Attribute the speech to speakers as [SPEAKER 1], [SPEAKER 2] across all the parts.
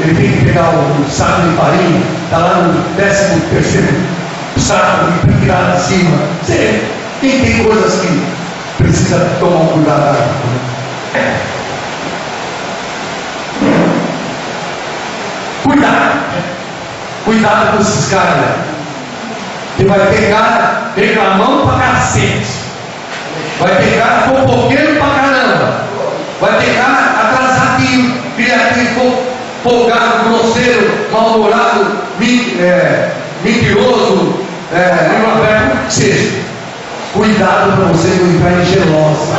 [SPEAKER 1] Ele tem que pegar o saco de farinha, está lá no 13º saco e tem que tirar de cima. Quem tem coisas que precisa tomar um cuidado? Cuidado com esses caras, que vai pegar reclamando pra cacete, vai pegar fofoqueiro pra caramba, vai pegar atrasadinho, criativo, folgado, grosseiro, mal-humorado, mentiroso, língua aberta, que seja. Cuidado para você não entrar em gelosa.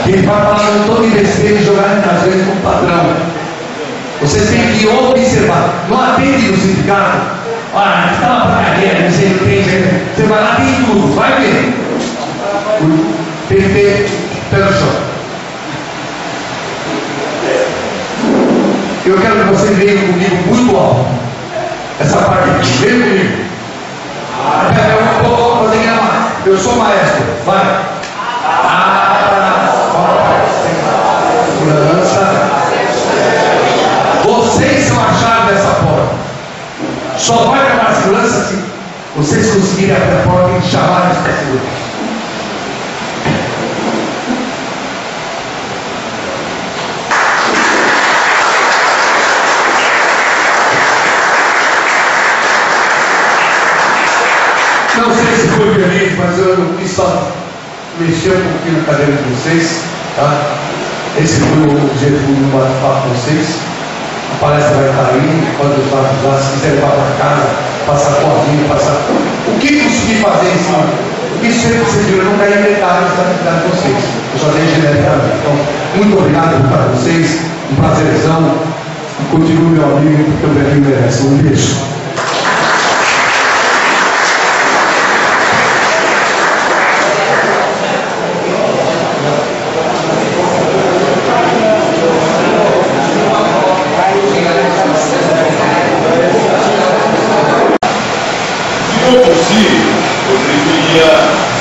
[SPEAKER 1] Ele vai falando todo besteira e jogar nas vezes com o padrão. Você tem que observar. Não atende no sindicato. Ah, está uma porcaria, não sei o que. Você vai lá, tem tudo, vai ver. Tem que ter pé no chão. Eu quero que você venha comigo muito alto. Essa parte aqui, vem comigo. Eu vou fazer minha mão. Eu sou maestro, vai. Vocês são a chave dessa porta. Só vai acabar a segurança se vocês conseguirem abrir a porta e chamar eles para a segurança. Não sei se foi violento, mas eu quis só mexer um pouquinho na cadeira de vocês, tá? Esse foi o objetivo do bate-papo com vocês. A palestra vai estar aí, pode usar, se quiser levar para casa, passar corzinho, passar. O que conseguir fazer em cima? Isso sempre se viu, eu não caí em detalhes da atividade de vocês. Eu só dei genericamente. Então, muito obrigado por estar com vocês, um prazerzão. Continue meu amigo, porque o Brasil merece. Um beijo.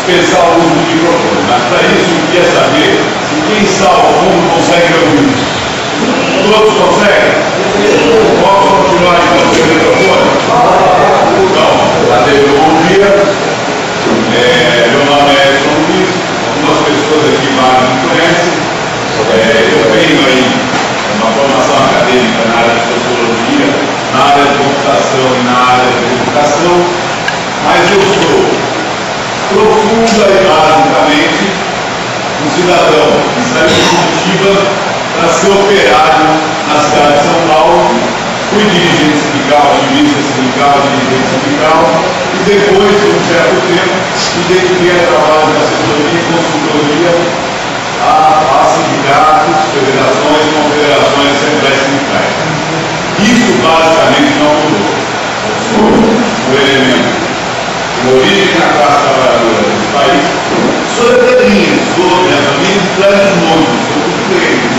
[SPEAKER 2] Pensar o uso do microfone, mas para isso eu queria saber se quem está ao fundo consegue ouvir. Todos conseguem? Vamos continuar então com o microfone? Então, até eu ouvia. Meu nome é Edson Luiz, algumas pessoas aqui mais me conhecem. Eu tenho aí uma formação acadêmica na área de sociologia, na área de computação e na área de educação, mas eu sou profunda e basicamente um cidadão que saiu de Curitiba para ser operário na cidade de São Paulo, fui dirigente sindical, ativista sindical, dirigente sindical, e depois de um certo tempo me dediquei a trabalho de assessoria e consultoria a sindicatos, federações, confederações e assembleias sindicais. Isso basicamente não mudou. O elemento de origem na classe trabalhadora desse país, soberania sobre as minhas tradições, sou português.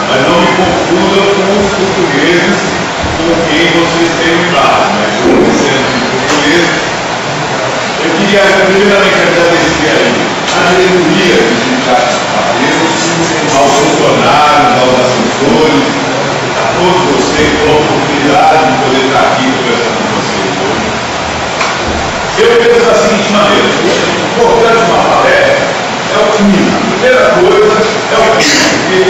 [SPEAKER 2] Mas não me confunda com os portugueses com quem vocês têm lidado, mas sendo portugueses. Eu queria primeiramente agradecer aí a diretoria dos sindicatos parceiros, aos funcionários, aos assessores, a todos vocês pela oportunidade de poder estar aqui conversando com vocês hoje. Eu penso da seguinte maneira: o importante de uma palestra é o clima. A primeira coisa é o clima, porque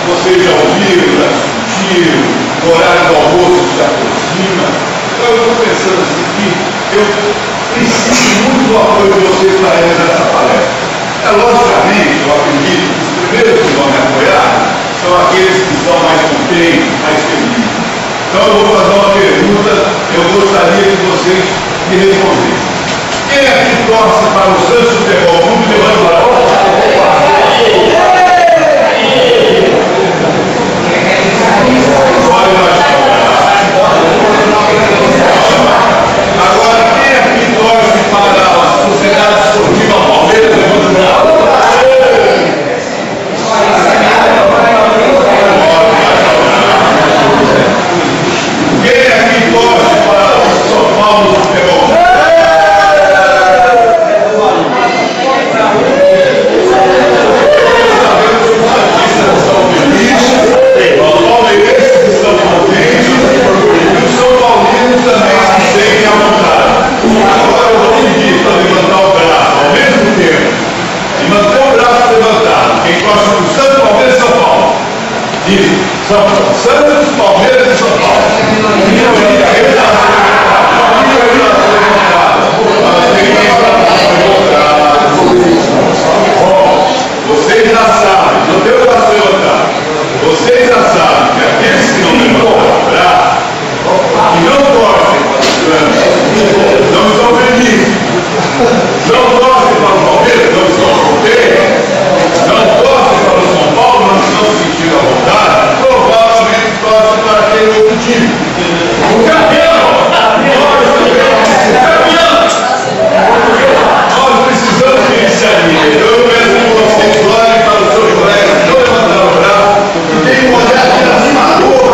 [SPEAKER 2] vocês já ouviram, já discutiram, o horário do almoço se aproxima. Então eu estou pensando assim que eu preciso muito do apoio de vocês para realizar essa palestra. Logicamente, eu acredito que os primeiros que vão me apoiar são aqueles que estão mais contentes, mais felizes. Então eu vou fazer uma pergunta, eu gostaria que vocês me respondessem. Quem é que torce para o Santos Futebol Clube de Londrina? Agora, quem é que torce para a Sociedade Esportiva Palmeiras de Londrina? Quem é que torce para o São Paulo Futebol? Santos, Palmeiras e São Paulo. Vocês já sabem, não deu para se levantar. Vocês já sabem que aqueles que não levantam o braço, que não torcem para o Santos, não estão felizes. Não torcem para o Palmeiras, não estão contentes. Não torcem para o São Paulo, não estão se sentindo à vontade. Provavelmente torcem para aquele outro time. O campeão! Nós precisamos de iniciativa. Eu peço que vocês olhem para os seus colegas, não levantaram o braço, e tem um olhar de animador.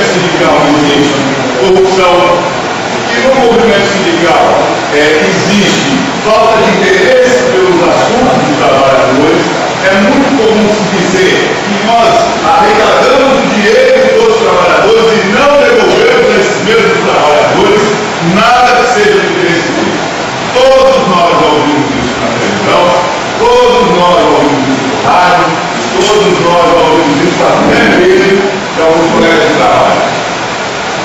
[SPEAKER 2] Vamos pegar um exemplo. Todos nós ouvimos isso até mesmo de alguns colegas de trabalho.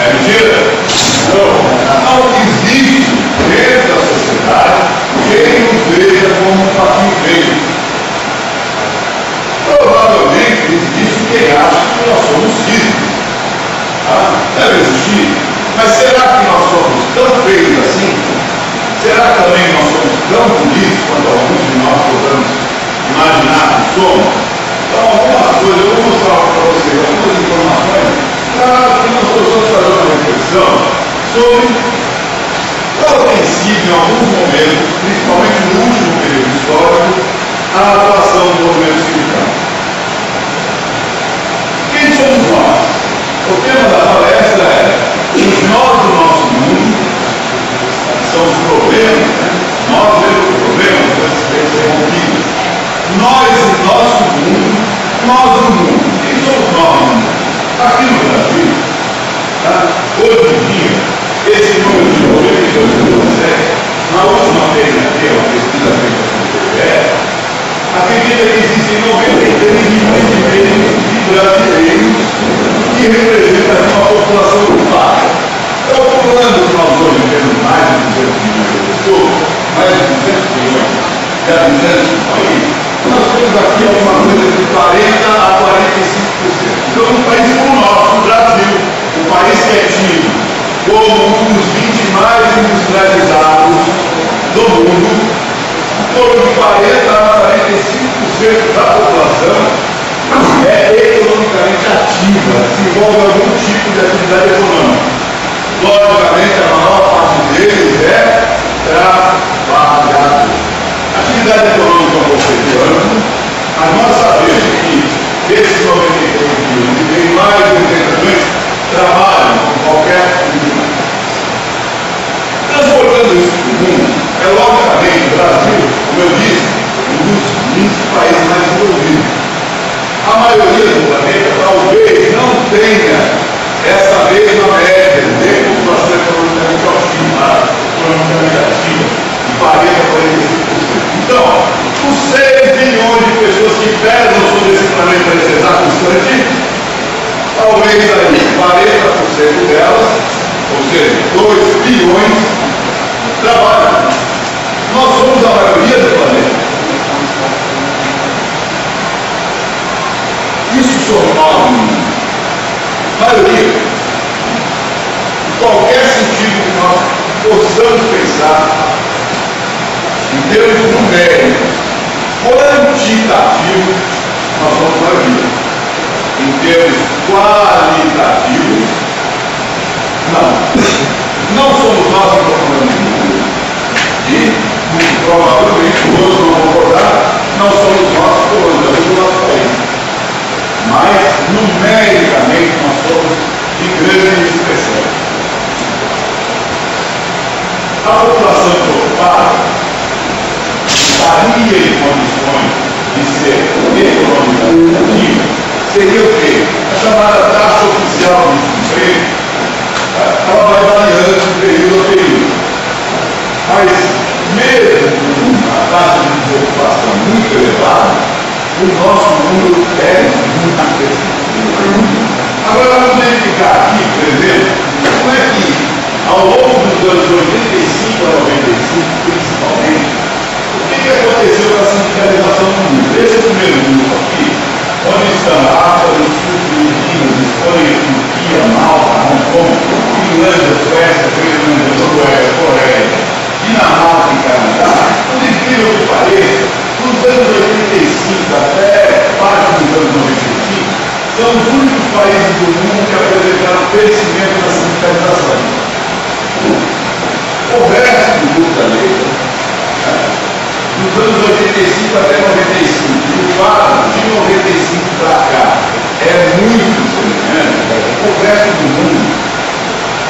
[SPEAKER 2] É mentira? Não. Não existe dentro da sociedade somos. Então, algumas coisas, eu vou mostrar para vocês algumas informações para que nós possamos fazer uma reflexão sobre qual tem sido, em alguns momentos, principalmente no último período histórico, a atuação do movimento sindical. Quem somos nós? O tema da palestra é os nós do nosso mundo, são os problemas, né? Nós vemos os problemas, devem ser rompidos. Nós, o nosso mundo, nós o mundo. Quem somos nós no mundo? Aqui no Brasil, tá? Hoje em dia, esse número de 92,7, na última vez aqui, uma pesquisa feita pelo TPE, acredita que existem 93 milhões e meio de brasileiros que representam uma população ocupada. Calculando que nós hoje temos mais de 200 milhões de pessoas, mais de 200 milhões de habitantes do país, nós temos aqui alguma coisa de 40% a 45%. Então, um país como o nosso, o Brasil, um país quietinho, como um dos 20 mais industrializados do mundo, em torno de 40% a 45% da população é economicamente ativa, desenvolve algum tipo de atividade econômica. Logicamente, a maior parte deles é trabalhador. Atividade econômica conceituando, mas nós sabemos que esses 93 milhões e meio, mais de 80 milhões, trabalham com qualquer atividade. Transportando isso para o mundo, é logicamente o Brasil, como eu disse, um dos 20 países mais desenvolvidos. A maioria do planeta talvez não tenha essa mesma média de população economicamente ativa, de 40% a 45%. Então, os 6 bilhões de pessoas que pesam sobre esse planeta nesse exato instante, talvez aí 40% delas, ou seja, 2 bilhões, trabalham. Nós somos a maioria do planeta. Isso somos nós, maioria. Em qualquer sentido que nós possamos pensar, em termos numéricos, quantitativos, nós somos maioria. Em termos qualitativos, não somos nós que procuramos o mundo. E, provavelmente, todos vão concordar, não somos nós que comandamos o nosso país. Mas, numericamente, nós somos de grande expressão. A população ocupada estaria em condições de ser economicamente ativa, seria o quê? A chamada taxa oficial de desemprego, ela vai variando de período a período. Mas, mesmo com a taxa de desocupação muito elevada, o nosso número é muito crescente. Agora vamos verificar aqui, por exemplo, como é que ao longo dos anos 85 a 95, principalmente, o que aconteceu com a sindicalização no mundo? Esse é o primeiro grupo aqui, onde estão a África, Filipinas, Espanha, Turquia, Malta, Hong Kong, Finlândia, Suécia, Finlândia, Noruega, Coreia, Dinamarca e Canadá. Por incrível que pareça, dos anos 85 até parte dos anos 95, são os únicos países do mundo que apresentaram crescimento da sindicalização. O resto do grupo da letra, dos anos 85 até 95, e o fato de 95 para cá é muito semelhante, o resto do mundo,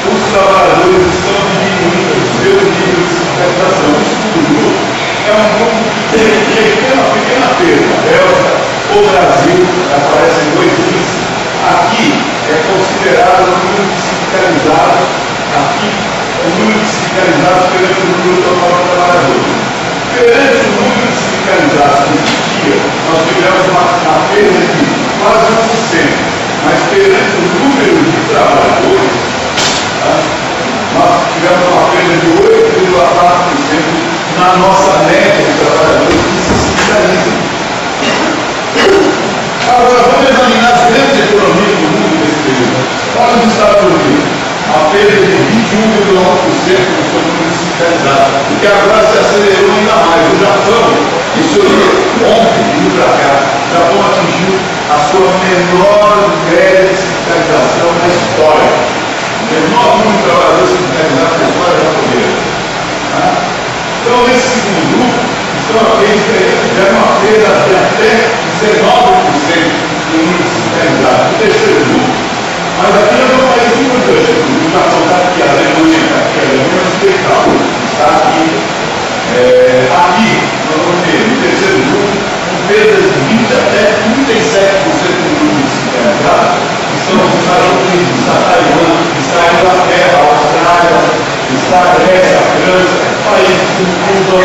[SPEAKER 2] os trabalhadores estão diminuindo o seu nível de sindicalização. Do grupo é um grupo que tem uma pequena perda. Bélgica, o Brasil, aparecem 2 índices. Aqui é considerado o número de sindicalizados, aqui o número de sindicalizados perante o número total de trabalhadores. Perante o número de sindicalizados nesse dia, nós tivemos uma perda de quase 1%, mas perante o número de trabalhadores, nós tivemos uma perda de 8,4% na nossa média de trabalhadores que se sindicalizam. Agora, vamos examinar as grandes economias do mundo nesse período. Olha os Estados Unidos, a perda de 21,1% no seu número sindicalizado, que agora se acelerou ainda mais. O Japão, isso ontem, 2000 para cá, o Japão atingiu a sua menor média de sindicalização na história. O menor número de trabalhadores sindicalizados na história japonesa. Tá? Então, nesse segundo grupo, são aqueles que tiveram uma perda de até 19% do número de sindicalizados. O terceiro grupo, mas aqui é um país importante. O Japão está aqui, a Alemanha está aqui, a Alemanha Ocidental está aqui. Aqui, nós vamos ter no terceiro grupo, perdas de 20% até 37% do número de sindicalizados, que são os Estados Unidos, está Taiwan, está a Inglaterra, a Austrália, está a Grécia, a França, países do mundo.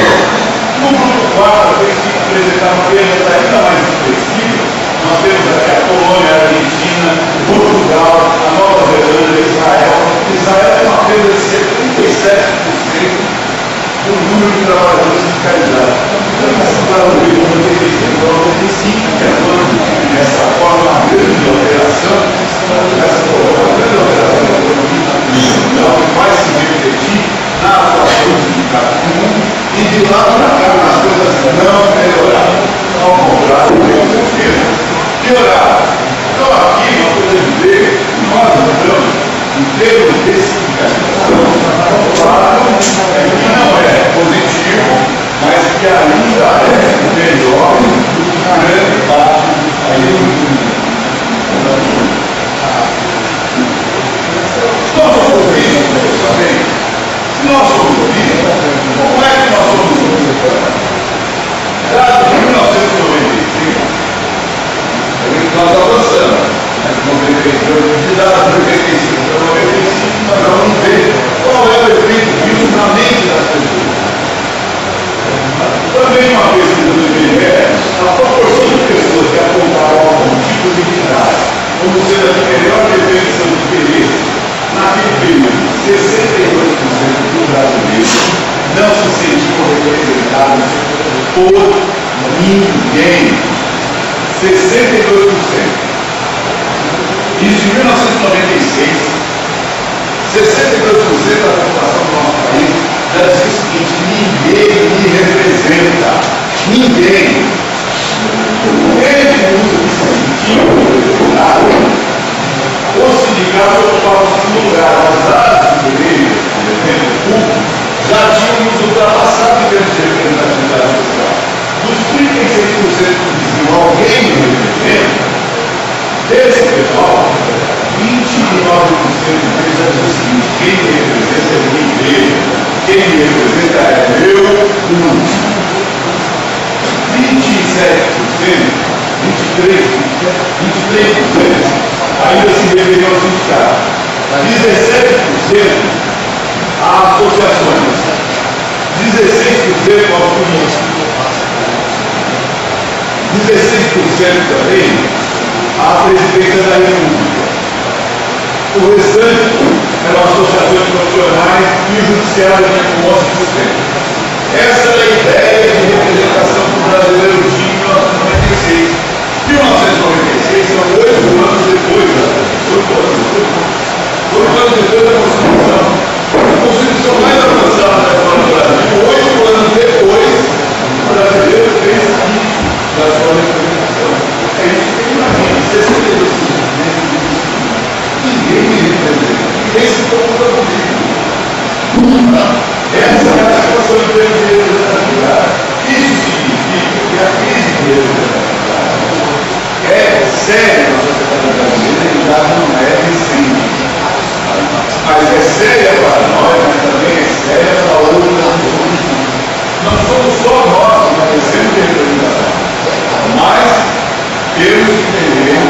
[SPEAKER 2] No grupo 4, aqueles que apresentaram perdas ainda mais expressivas, nós temos aqui a Polônia, a Argentina, Portugal, a Nova Zelândia, Israel. Israel tem uma perda de cerca de 37% do número de trabalhadores sindicalizados. Então, essa palavra de 95, que é nessa forma, uma grande alteração, essa grande alteração da economia mundial que vai se refletir na atuação do sindicato comum, e de lá para cá as coisas não melhoraram. Ao contrário, tenho certeza, pioraram. Então, aqui nós podemos ver que nós estamos em termos de sindicalização, claro, que não é positivo, mas que ainda é melhor do que a grande parte do país. Se nós somos ouvidos, também, se nós somos ouvidos, como é que nós somos ouvidos? Dado de 1995, nós avançamos. De dados de 95 para 95, nós vamos ver qual é o efeito disso na mente das pessoas. Também uma pesquisa do IBGE, a proporção de pessoas que apontaram algum tipo de idade como sendo a de melhor definição de interesse naquele período, 62% dos brasileiros não se sentiam representados por ninguém. 62%. Isso em 1996, 62% da população do nosso país já disse o seguinte: ninguém me representa. Ninguém. Ele usa de se sentir representado. O sindicato ocupava o segundo lugar, mas as igrejas, por exemplo, público, já tinham nos ultrapassado em termos de representatividade social. Dos 36% que diziam alguém me representa, desse pessoal, 29% deles já dizem o seguinte: quem me representa é minha igreja, quem me representa é meu último. 23% ainda se referiam ao sindicato. 17% a associações. 16% aos políticos. 16% também à presidência da República. O restante eram associações profissionais e o judiciário com 11%. Essa é a ideia de representação que o brasileiro tinha em 1996. 1996 são 8 anos depois da Constituição. A Constituição mais avançada da história do Brasil, 8 anos depois, o brasileiro fez aqui da sua representação. É isso que imagina, 62%. Ninguém me representa. Esse povo está comigo. Essa é a situação de representatividade. Isso significa que a crise de representatividade é séria na sociedade brasileira e já não é recente. Mas é séria para nós, mas também é séria para outras pessoas. Não somos só nós que merecemos representação, mas temos que entender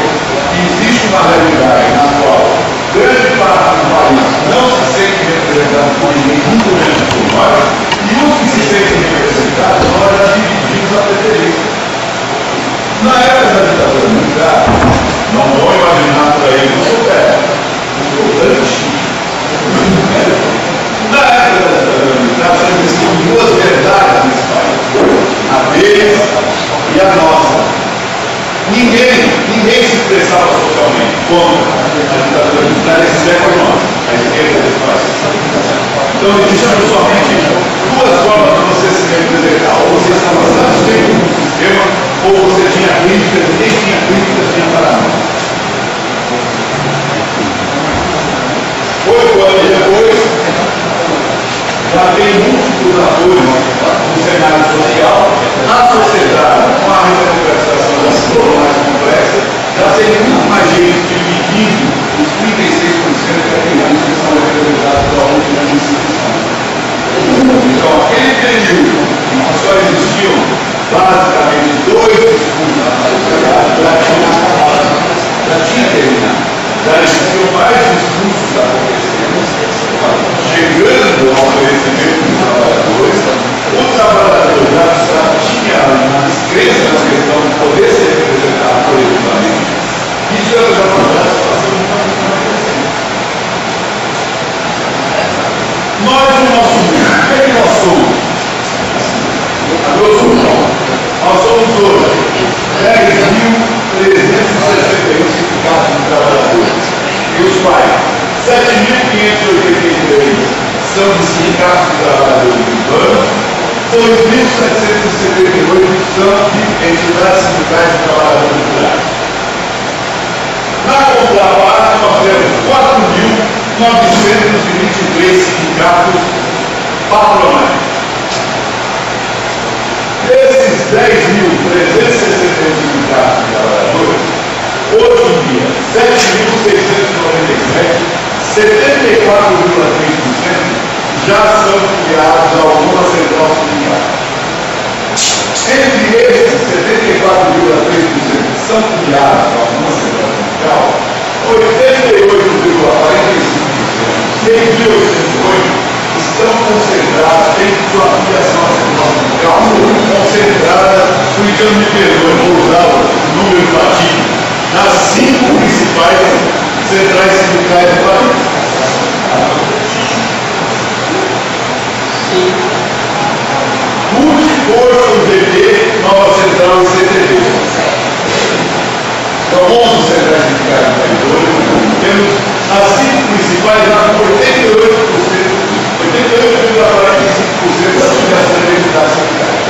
[SPEAKER 2] que existe uma realidade na qual grande parte do país não se sente representado por ninguém, muito menos por nós, e os que se sentem representados, nós já dividimos a preferência. Na época da ditadura militar, não vou imaginar por aí, não sou velho, sou antigo. Na época da ditadura militar, já existiam duas verdades nesse país, a deles e a nossa. Ninguém se expressava socialmente contra a ditadura militar, exceto nós, a esquerda desse país. Então existiam somente duas formas de você se representar: ou você estava satisfeito com o sistema, Ou você tinha críticas, ninguém tinha críticas, tinha parâmetros. 8 anos depois, já tem múltiplos atores no cenário social, na sociedade, com a redemocratização da situação mais complexa, já tem muito mais gente dividindo os 36% da criança que são representados pela última instituição. Então, aquele período em que só existiam basicamente 2 discursos na sociedade, já tinha terminado. Já existiam mais discursos acontecendo, chegando ao conhecimento dos trabalhadores. O trabalhador já tinha uma descrença na questão de poder ser representado coletivamente. Isso é já uma situação muito interessante. Nós, no nosso mundo, o que nós somos? A grosso modo, nós somos hoje 10.361 sindicatos de trabalhadores. E os quais 7.583 são de sindicatos de trabalhadores urbanos, 2.778 são de entidades sindicais de trabalhadores rurais. Na contraparte, nós temos 4.923 sindicatos patronais. Desses 10.361 sindicatos de trabalhadores, hoje em dia, 7.697, 74,3% já são filiados a alguma central sindical. Entre esses 74,3% que são filiados a alguma central sindical, 88,45%, 6.808 estão concentradas dentro da filiação à central sindical, concentradas, por engano me perdoe, vou usar o número latino, nas 5 principais centrais sindicais do país. Multiforça, UGT, Nova Central e CTV. São 11 centrais sindicais do país. Hoje temos as 5 principais já com 88,45% das entidades sindicais. E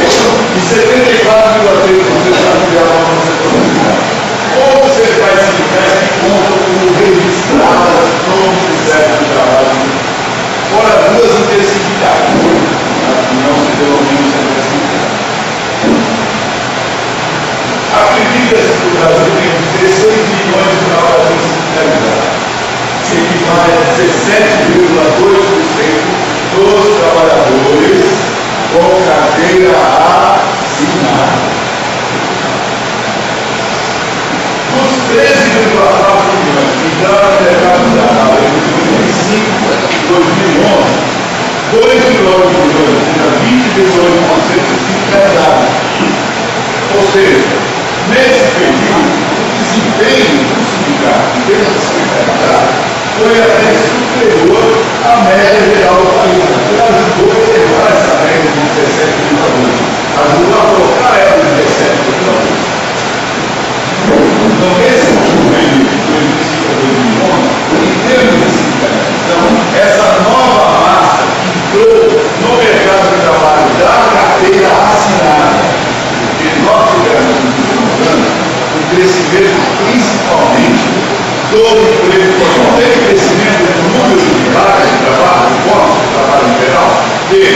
[SPEAKER 2] 74,3% da filiação do setor sindical. Ou centrais sindicais que contam como registradas no Ministério do Trabalho, fora 2 intersindicais, que não se denominam centrais sindicais. Acredita-se que o Brasil tem 16 milhões de trabalhadores sindicalizados, que equivale a 17,2% dos trabalhadores com carteira assinada. Dos 13,4 milhões que entraram no mercado de trabalho entre 2005 e 2011, 2,9 milhões, ou seja, 20,8% sindicalizados. Ou seja, nesse período, o desempenho do sindicato, em termos de sindicalidade, foi até superior à média geral do país. Ele ajudou a elevar essa média de 17,2%. Ajudou a colocar ela em 17,2%. Então, esse período de 2005 a 2011, em termos de sindicalização, essa nova massa que entrou no mercado de trabalho da carteira assinada, que nós tivemos nos últimos anos, o crescimento principalmente do emprego formal. Teve crescimento do número de vagas de trabalho, de postos de trabalho em geral? Teve.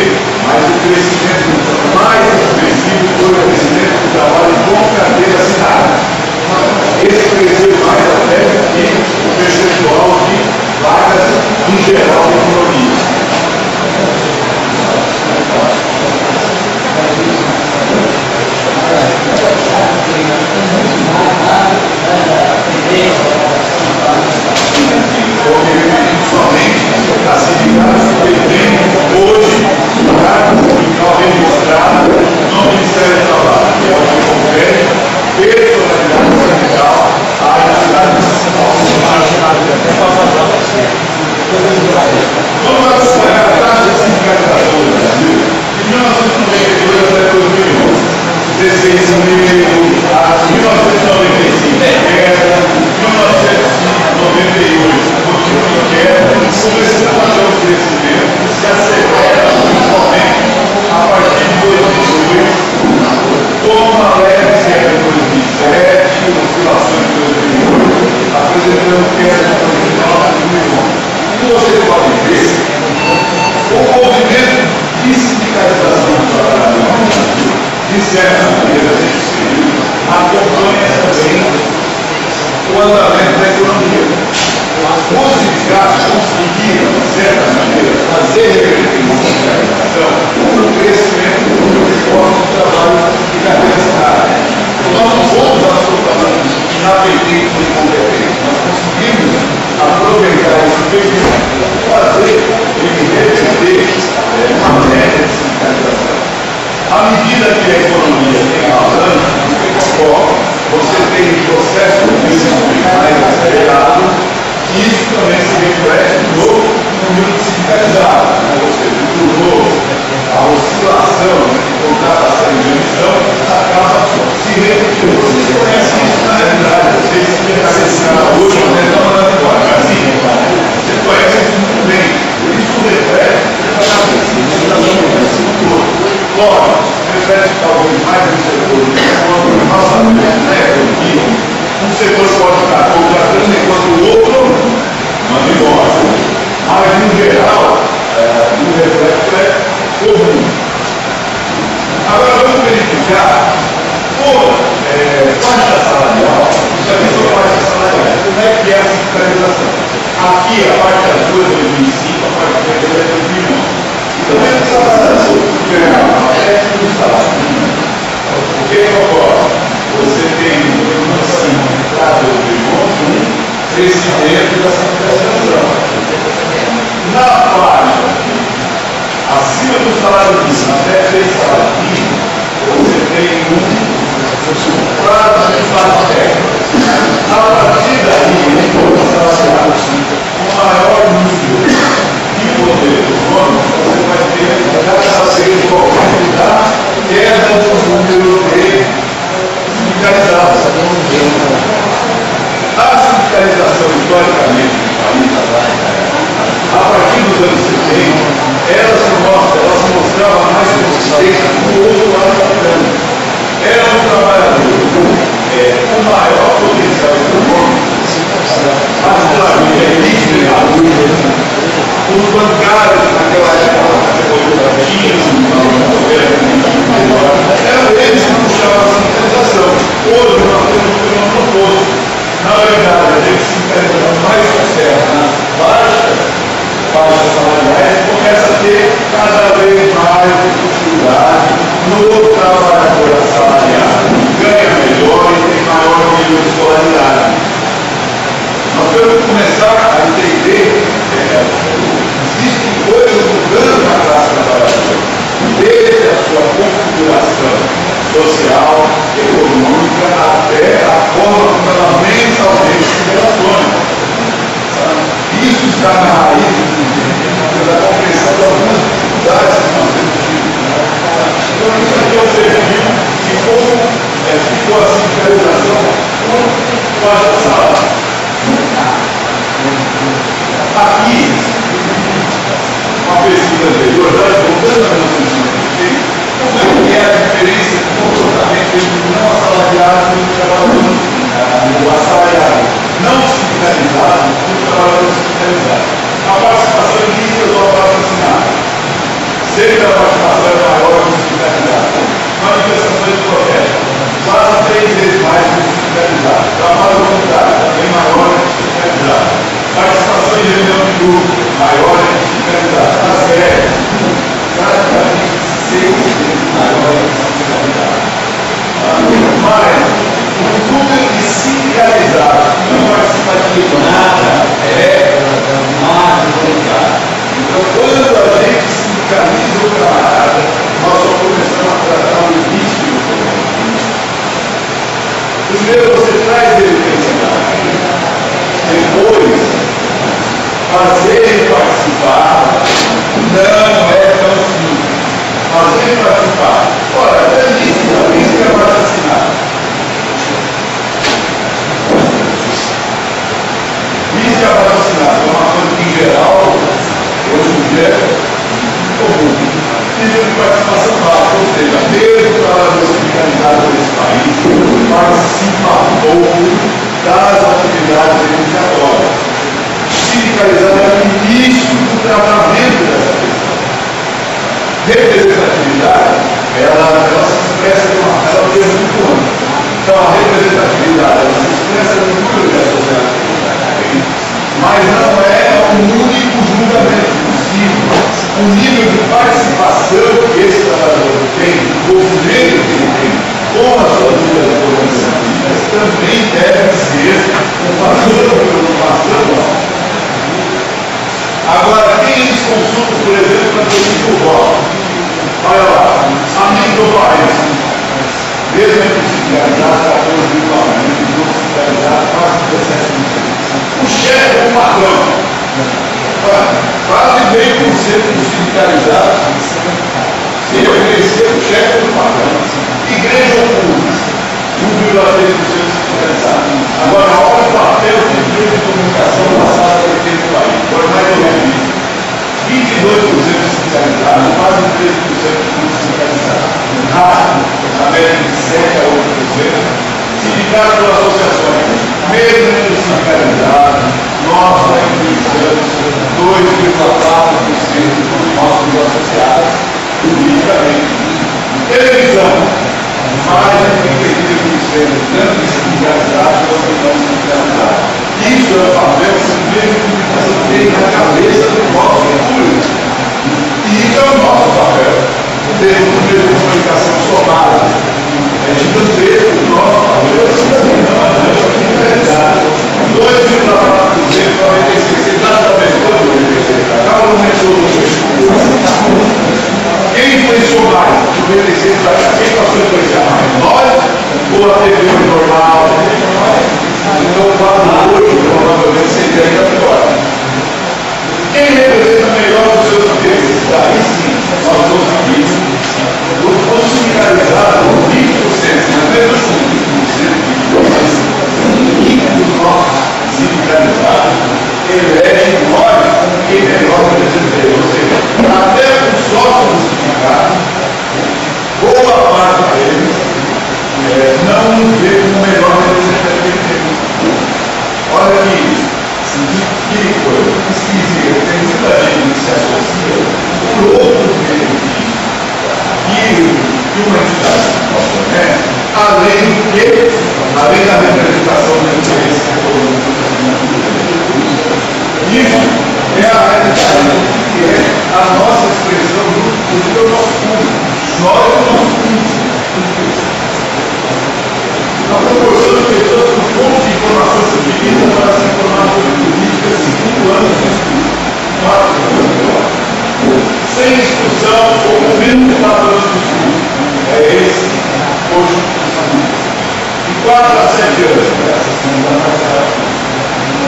[SPEAKER 2] olhar por faixa salarial, já vi sobre faixa salarial, como é que é a sindicalização? Aqui a parte azul é 2005, a parte verde é 2011. Então é o salário é do salário mínimo. O que ocorre? Você tem um prazo de crescimento da sindicalização. Na faixa acima do salário mínimo, até 3 salários mínimos, você tem um prazo de faixa técnica. A partir daí, com maior número de poder econômico, você vai ter que qualquer queda do número de sindicalizados. A sindicalização, historicamente, no país, a partir dos anos 70, ela se mostrava mais consistente do outro lado da câmara. Era um trabalhador com maior potencial econômico, os bancários naquela época, eram eles que puxavam a sindicalização. Hoje nós temos um fenômeno oposto. Na verdade, a gente sindicalização mais observa nas baixas salariais, começa a ter cada vez mais dificuldade no trabalhador assalariado. Ganha melhor e tem maior nível de escolaridade. Nós temos que começar a entender existem coisas mudando na classe trabalhadora, desde a sua configuração social, econômica, até a forma como ela mensalmente se relaciona. Isso está na raiz da compreensão de algumas dificuldades que nós temos tido. Então, isso aqui é o perfil de como ficou a sindicalização com baixa salário. Aqui, uma pesquisa anterior, voltando a 1996, como é que é a diferença de comportamento entre o não assalariado e o trabalhador assalariado, não sindicalizado e o trabalhador sindicalizado? A participação ilícita ou a patrocinada? Sempre a participação é maior que o sindicalizado. Manifestações de protesto, quase 3 vezes mais que o sindicalizado. Trabalho voluntário, também maior que o sindicalizado. Participação em reunião de grupo, maior que o sindicalizado. Nas greves, praticamente 6 vezes maior que o sindicalizado. Mas o número de sindicalizados que não participativo nada é mais voluntário. Então, quando a gente sindicaliza o camarada, nós só começamos a tratar o início do problema. Primeiro você traz ele para esse lado. Depois, fazer ele participar não é tão simples. Fazer ele participar. Ora, é lícito, a lista é assassinato. Lista é assassinato é uma coisa que, em geral, hoje em dia é comum. Nível de participação baixa, ou seja, mesmo o trabalhador sindicalizado nesse país participa pouco das atividades reivindicatórias. Sindicalizado é o início do tratamento dessa questão. Representatividade, ela se expressa de uma forma muito ampla. Então, a representatividade, ela se expressa no número de associações, mas não é o único julgamento possível. O nível de participação que esse trabalhador tem, o envolvimento que ele tem com as suas vidas organizativas, também deve ser um fator de preocupação. Agora, quem eles consultam, por exemplo, para decidir o voto? Olha lá, amigo do país, mesmo entre sindicalizados, 14,9, não sindicalizados, quase 17%. O chefe é o patrão. Quase meio por cento dos sindicalizados se reconhecer o chefe do patrão. Igreja pública, 1,3% sindicalizados. Agora, olha o papel de empresa de comunicação passada pelo tempo do país. Jornais de revista, 22% sindicalizados, quase 13% dos sindicalizados. Rádio, na média de 7 a 8%. Sindicato das associações, mesmo entre os sindicalizados, nós representamos 2,4% dos nossos associados, juridicamente. Televisão, mas a gente tem que ter ministérios tanto sindicalizados quanto não sindicalizados. Isso é o papel que os meios de comunicação têm na cabeça do nosso futuro. E isso é o nosso papel. Temos um meio de comunicação somado. É gigantesco o nosso papel. Dois mil trabalhos por exemplo, 96, exatamente quando eu comecei a cada um quem influenciou mais? 96 para cá. Quem passou a influenciar mais? Nós ou a TV normal? Então, hoje, provavelmente, seria ainda pior. Quem representa melhor os seus interesses? Daí sim, nós vamos aqui. O sindicalizado, 20%, mas mesmo assim, 20% do nosso sindicalizado elege nós quem melhor representa. Ou seja, até os sócios do sindicato, boa parte deles não nos vê como melhor representante. Olha que coisa, isso significa que tem muita gente que se associa por outros benefícios que uma entidade nossa, né? Além da representação do interesse econômico. Isso é a realidade que é a nossa expressão do nosso público. Nós é o nosso público. Nós proporcionamos pessoas com fontes de informação suficiente para se informar sobre política de 5 anos de estudo. Sem discussão ou com menos etapas de estudo. É esse hoje de 4 a 7 anos.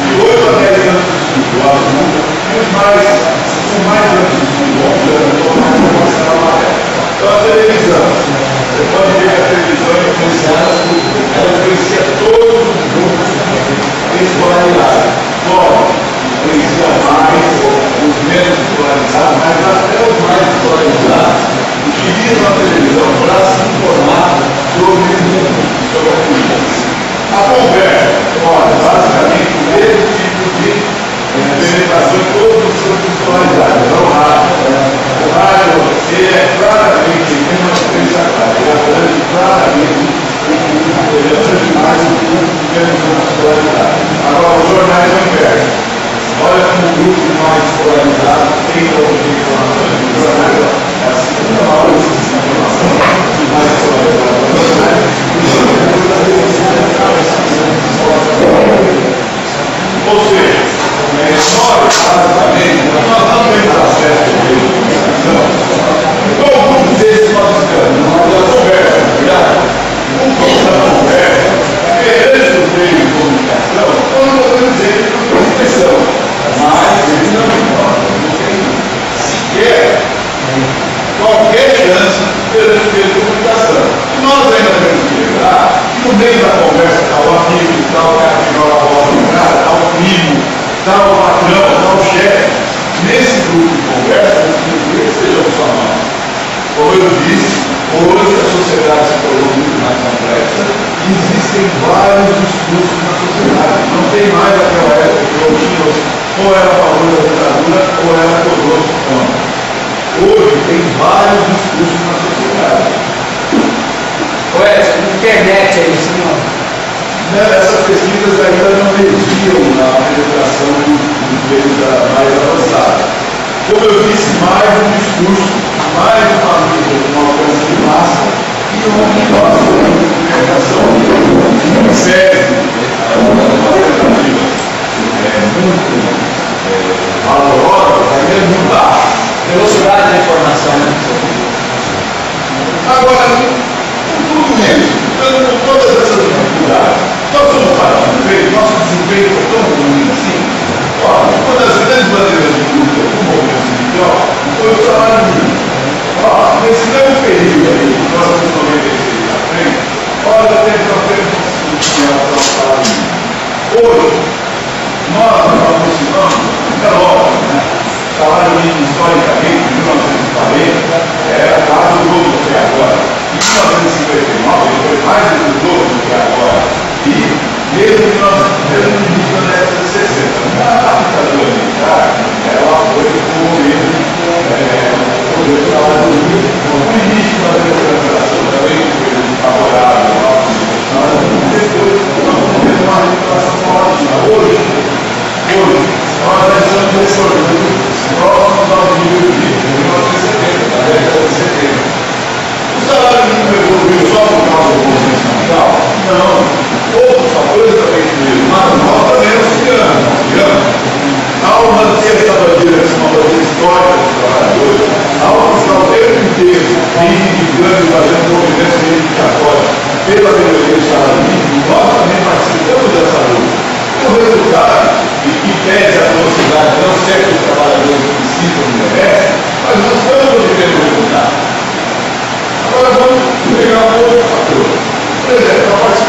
[SPEAKER 2] De 8 a 10 anos de estudo. E os mais anos de estudo, 11 anos, então a televisão. Você pode ver que a televisão é influenciada, ela influencia todos os grupos escolarizados. Claro, influencia mais os menos escolarizados, mas até os mais escolarizados utilizam a televisão para se informar sobre o mundo, sobre a política. A conversa, olha, basicamente o mesmo tipo de implementação em todos os grupos escolarizados. O rádio, ele é claramente menos pensado, ele abrange claramente mais o grupo menos escolarizado. Agora, os jornais são inversos. Olha como o grupo mais escolarizado tem informações dos jornais. É a segunda hora de informação mais escolarizada. Ou seja, nós, basicamente, nós não temos acesso à informação. Qual grupo desses nós estamos? Na conversa, verdade? Um grupo da conversa, perante os meios de comunicação, nós não podemos dizer que não tem expressão. Mas eles não têm sequer qualquer chance perante os meios de comunicação. E nós ainda temos que lembrar que no meio da conversa está o amigo, está o cara que joga a bola no cara, está o primo, está o patrão, está o chefe. Nesse grupo de conversa, que sejam só nós. Como eu disse, hoje a sociedade se tornou muito mais complexa e existem vários discursos na sociedade. Não tem mais aquela época que eu tinha ou era a favor da ditadura ou era conosco contra. Hoje tem vários discursos na sociedade.
[SPEAKER 3] Internet é isso, não?
[SPEAKER 2] Essas pesquisas ainda não mediam a penetração dos meios mais avançados. Como eu disse, mais um discurso, mais uma mídia com alcance de massa e uma comunicação que serve a uma alternativa muito valorosa, mas é muito baixa.
[SPEAKER 3] Velocidade da informação.
[SPEAKER 2] Agora, tudo isso, com todas essas dificuldades, nós somos partindo bem, nosso desempenho foi tão ruim assim. Uma das grandes bandeiras de luta do movimento sindical foi o salário mínimo. Nesse mesmo período aí, de 1996 a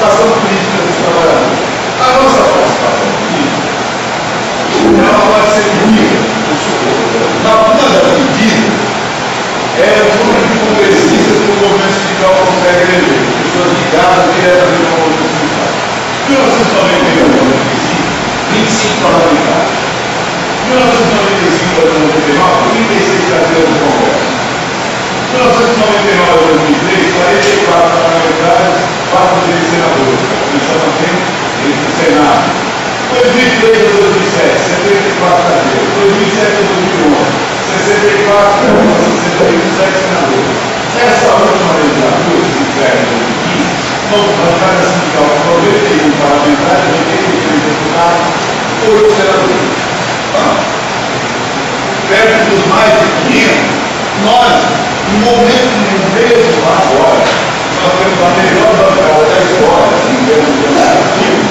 [SPEAKER 2] participação política dos trabalhadores. A nossa participação política, ela pode ser medida. Uma das medidas é o número de congressistas que o movimento sindical consegue eleger, pessoas ligadas diretamente ao movimento sindical. Em 1995, 25 parlamentares. Em 1995 a 2019, 36 cadeiras no Congresso. Em 1999 a 2003, 44 parlamentares, 4 deles senadores. Começando a ter entre o Senado. 2003 a 2007, 74 cadeiras. 2007 a 2011, 64 cadeiras, 67 senadores. Essa última legislatura, que se inscreve em 2015, nós bancada sindical com 91 parlamentares, 83 deputados, 8 senadores. Perto dos mais de 500, nós, no momento mesmo agora, nós temos a melhor bancada da história, em termos de legislativo,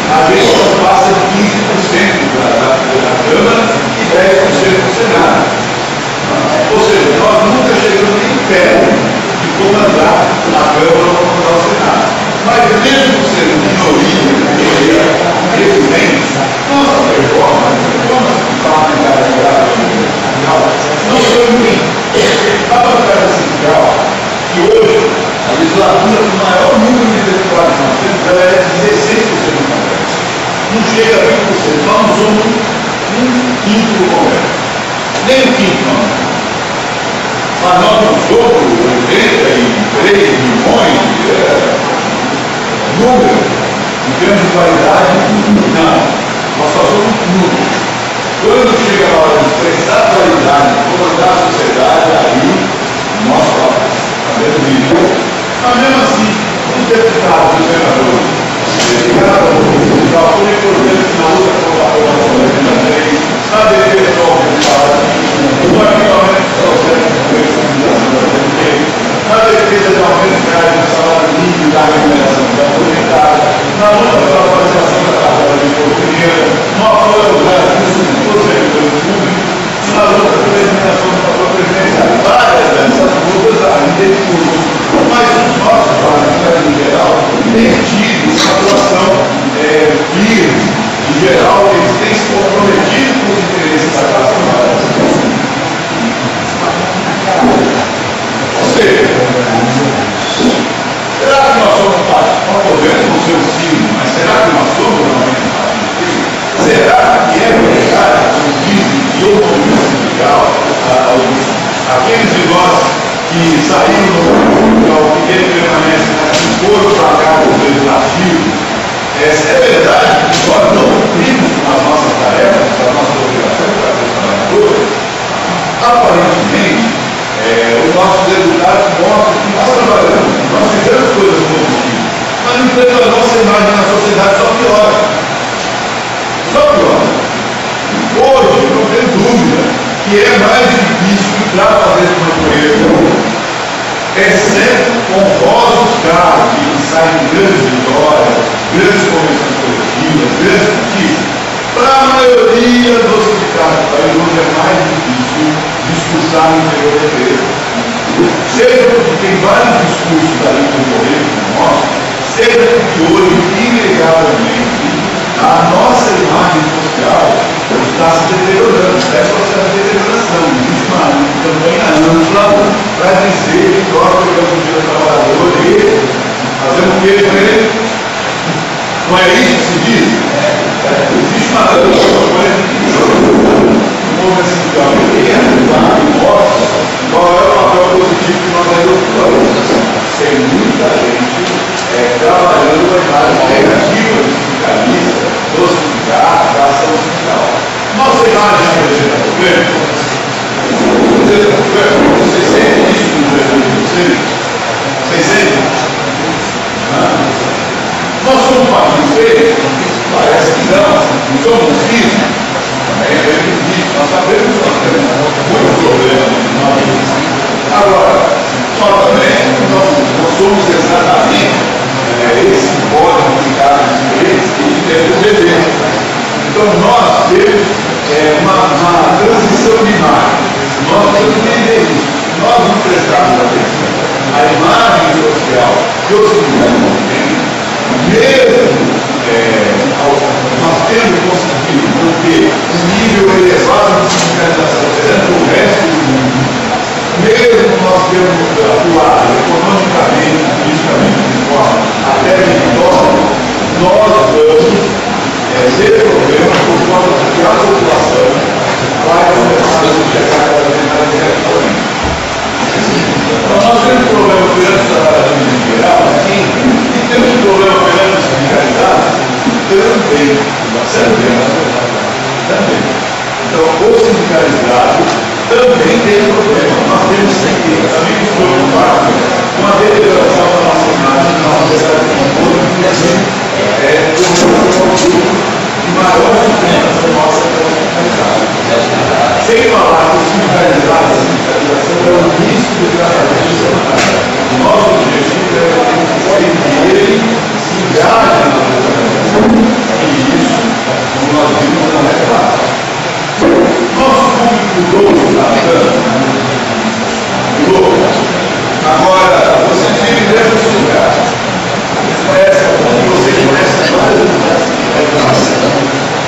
[SPEAKER 2] a gente não passa de 15% da Câmara e 10% do Senado. Ou seja, nós nunca chegamos nem perto de comandar a Câmara ou comandar o Senado. Mas mesmo sendo minoria, presidente, nossa performance, não foi ruim. A bancada sindical, que hoje a legislatura com o maior número de deputados que nós temos, ela é 16% do Congresso. Não chega a 20%, nós não somos um quinto do Congresso. Nem um quinto, não. Mas nós não somos 83 milhões de números, em termos de qualidade, não. Nós só somos números. Quando chega a hora de prestar qualidade, comandar a sociedade, aí nós falamos. Mas mesmo assim, os deputados e os senadores dedicaram ao sindical foi importante na luta contra a formação da lei, na defesa do salário mínimo, no arquivamento do processo de flexibilização da lei, na defesa do aumento real do salário mínimo e da remuneração da aposentada, na luta pela valorização da tabela de imposto de renda, no apoio aos garantistas de todos os servidores públicos, na luta pela eliminação do fator previdenciário. Várias dessas lutas ainda em curso, mas os nossos parlamentares em geral têm tido uma atuação firme. Em geral, eles têm se comprometido com os interesses da classe trabalhadora. Ou seja, será que nós somos parte? Nós podemos não ser o signo, mas será que nós somos realmente parte? Será que é verdade, como dizem, que o movimento sindical, aqueles de nós que saíram do movimento sindical, que ele permanece com corpo para cá do legislativo, é verdade que nós não cumprimos as nossas tarefas, as nossas obrigações para os trabalhadores? Aparentemente, os nossos resultados mostram que nós trabalhamos, nós fizemos coisas positivas, mas no entanto a nossa imagem na sociedade só piora. Só piora. Hoje, não tem dúvida que é mais difícil para fazer uma empresa, exceto honrosos casos que saem grandes vitórias, grandes convenções coletivas, grandes conquistas. Para a maioria dos sindicatos do país, hoje é mais difícil discursar no interior da empresa. Seja porque tem vários discursos ali concorrentes como o nosso, seja porque hoje, inegavelmente, a nossa imagem social está se deteriorando, é processo de deterioração. Existe uma campanha ampla para dizer que nós pegamos o dia do trabalhador e fazemos o que com ele? Não é isso que se diz? Existe uma campanha o povo sindical tem ajudado e mostra qual é o papel positivo que nós executamos. Tem muita gente trabalhando com a imagem negativa do sindicalista, do sindicato, da ação sindical. Nossa imagem é problema. Vocês sentem isso no governo de vocês? Vocês sentem? Nós somos um partido feio? Parece que não. Não somos um risco? Nós sabemos que nós temos muito problema. Agora, nós também não somos exatamente esse que pode ficar nas empresas que temos dever. Então, nós temos uma transição de imagem. Nós temos que entender isso. Nós não prestamos atenção. A imagem social que os sindicatos têm, nós temos conseguido manter um nível elevado de sindicalização perante o resto do mundo, mesmo nós temos atuado economicamente, politicamente, de forma até vitória, nós vamos ter problemas por conta de que a população vai começar a chegar cada vez mais diretamente. Então, nós temos problema perante o trabalhador em geral, sim, e temos problema perante a sindicalidade também. Então, o sindicalizado também tem problema. Nós temos que também nos preocupar com a deterioração da nossa imagem, da nossa sociedade como um todo, e assim, o maior sustento da nossa sindicalidade. Sem falar que o sindicalizado, a sindicalização é o início do trabalho. Nosso objetivo é que ele se engaje na organização. E isso, como nós vimos, não é fácil. Nosso público mudou bastante. Mudou. Agora, vocês vivem dentro desse lugar. Vocês conhecem vários lugares.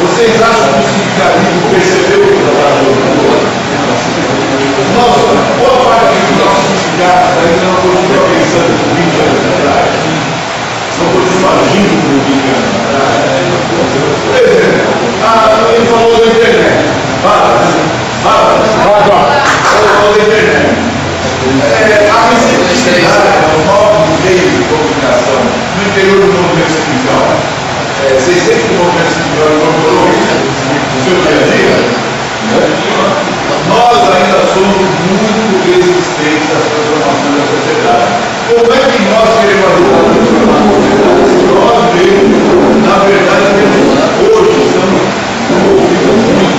[SPEAKER 2] Vocês acham que o sindicalismo percebeu o trabalho do outro? Nossa, boa parte dos nossos sindicatos ainda não continua pensando por 20 anos atrás. Não continua agindo por 20 anos atrás. Por exemplo, ele falou da internet. Falou da internet. A receptividade ao novo meio de comunicação no interior do movimento sindical. Vocês têm que o movimento sindical incorporou isso no seu dia a dia? Nós ainda somos muito resistentes às transformações da sociedade. Como é que nós queremos ajudar a transformar a sociedade? Nós mesmos, na verdade, hoje estamos envolvidos muito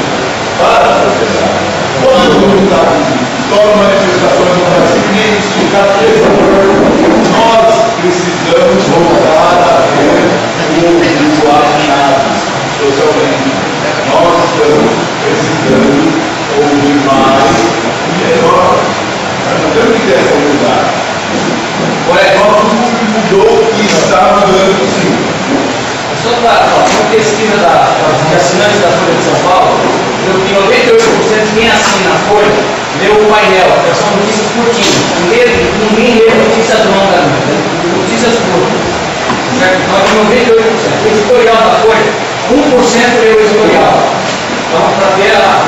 [SPEAKER 2] para a sociedade. Quando tornam manifestações no Brasil, nem o sindicato nós precisamos voltar a ter o alinhado socialmente. Nós estamos precisando ouvir mais e melhor. Nós não temos que ter essa humildade. Nosso público mudou e está mudando sim.
[SPEAKER 3] Só para uma pesquisa de assinantes da Folha de São Paulo, eu vi 98% de quem assina a Folha leu o painel, que são notícias curtinhas. Ninguém lê notícias longas, notícias curtas. Certo? Nós temos 98%. O editorial da Folha, 1% leu o editorial. Então, para ver a